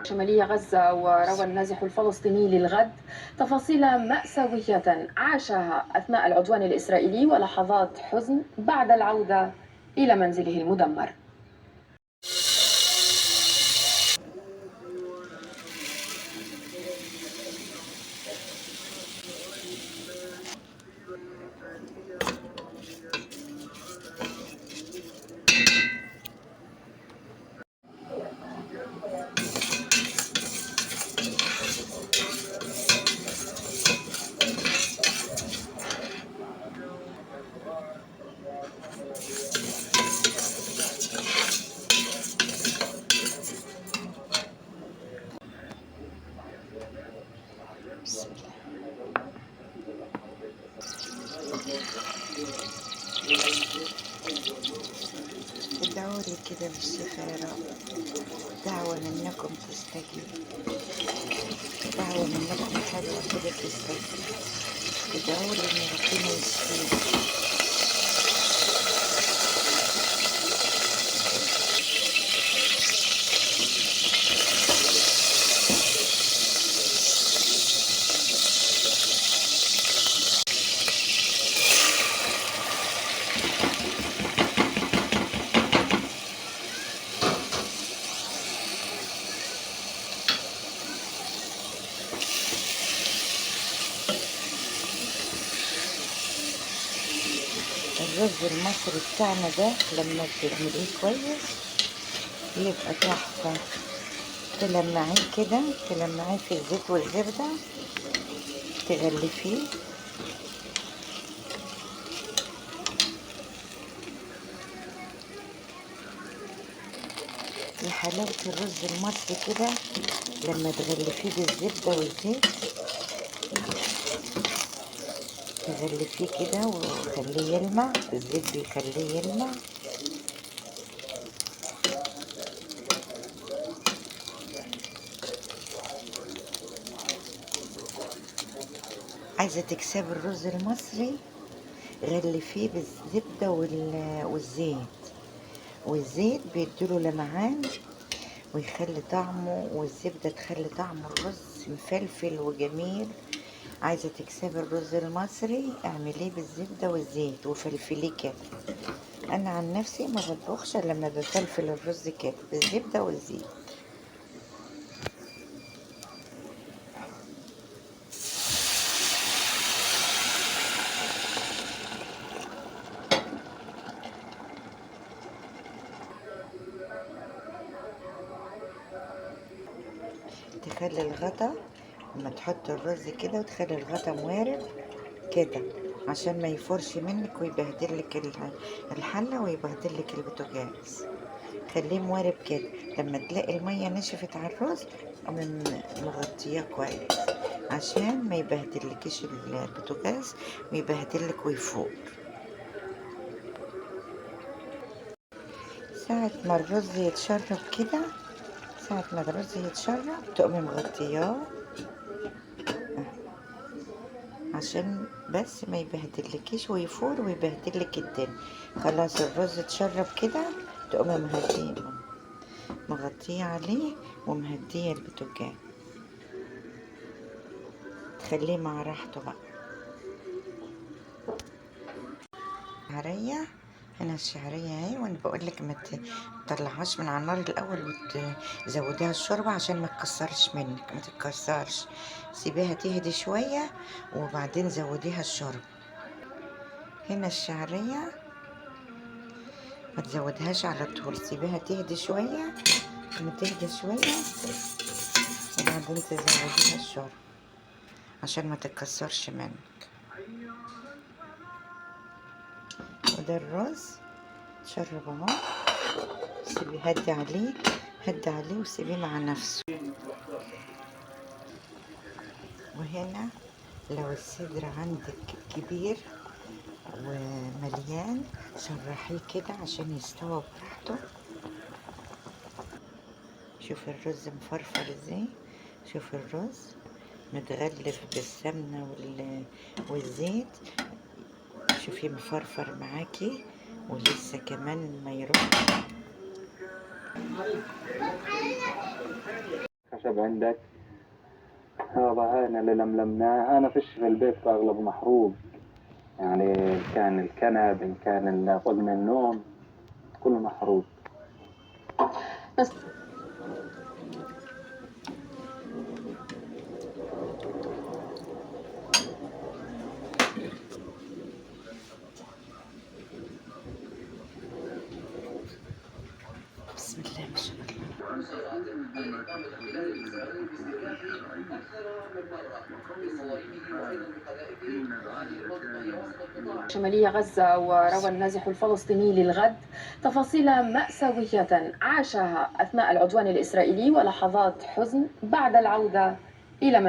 شمالية غزة. وروى النازح الفلسطيني للغد تفاصيل مأساوية عاشها أثناء العدوان الإسرائيلي ولحظات حزن بعد العودة إلى منزله المدمر. ادعوا لي كده بالشفاء يا رب، دعوة منكم تستجيب، دعوة منكم حلوة كده تستجيب، ادعوا لي ان ربنا يشفيني. الرز المصري بتاعنا ده لما بتعمليه كويس يبقى تحفة. تلمعيه كده، تلمعيه في الزيت والزبدة، تغلفيه يا حلاوة الرز المصري كده لما تغلفيه بالزبدة والزيت، تغلفيه كده وخليه يلمع، الزيت بيخليه يلمع. عايزة تكسبي الرز المصري غلفيه بالزبدة والزيت، والزيت بيديله لمعان ويخلي طعمه، والزبدة تخلي طعم الرز مفلفل وجميل. عايزة تكسبي الرز المصري اعمليه بالزبدة والزيت وفلفليه كده. انا عن نفسي ما بطبخش إلا لما بفلفل الرز كده بالزبدة والزيت. تخلي الغطا لما تحط الرز كده وتخلي الغطا موارب كده عشان ما يفرش منك ويبهدلك الحلة ويبهدلك البوتاجاز. خليه موارب كده، لما تلاقي المية نشفت على الرز قومي مغطياه كويس عشان ما يبهدلكيش البوتاجاز ويبهدلك ويفور. ساعة ما الرز يتشرب كده، ساعة ما الرز يتشرب تقومي مغطياه عشان بس ما يبهدلكيش ويفور ويبهدلك الدنيا. خلاص الرز اتشرب كده تقومي مغطيه عليه ومهديه البوتاجاز، تخليه مع راحته بقى. شعرية، هنا الشعرية اهي، وانا بقولك ما تطلعهاش من على النار الاول وتزوديها الشوربة عشان ما تكسرش منك، ما تتكسرش، سيبيها تهدي شوية وبعدين زوديها الشوربة. هنا الشعرية ما تزودهاش على طول، سيبيها تهدي شوية، لما تهدي شوية وبعدين تزوديها الشوربة عشان ما تتكسرش منك. وده الرز تشرب اهو، سيبيه هدي عليه، هدي عليه وسيبيه مع نفسه. وهنا لو الصدر عندك كبير ومليان شرحيه كده عشان يستوى براحته. شوف الرز مفرفر ازاي، شوف الرز متغلف بالسمنة والزيت، شوفي مفرفر معاكي ولسه كمان ما يروح. خشب عندك؟ هذا هنا اللي لملمناه، أنا فيش في البيت أغلب محروق، يعني إن كان الكنب إن كان طقم النوم كله محروق. بس بسم الله ما شاء الله. شمالية غزة، وروى النازح الفلسطيني للغد تفاصيل مأساوية عاشها أثناء العدوان الإسرائيلي ولحظات حزن بعد العودة إلى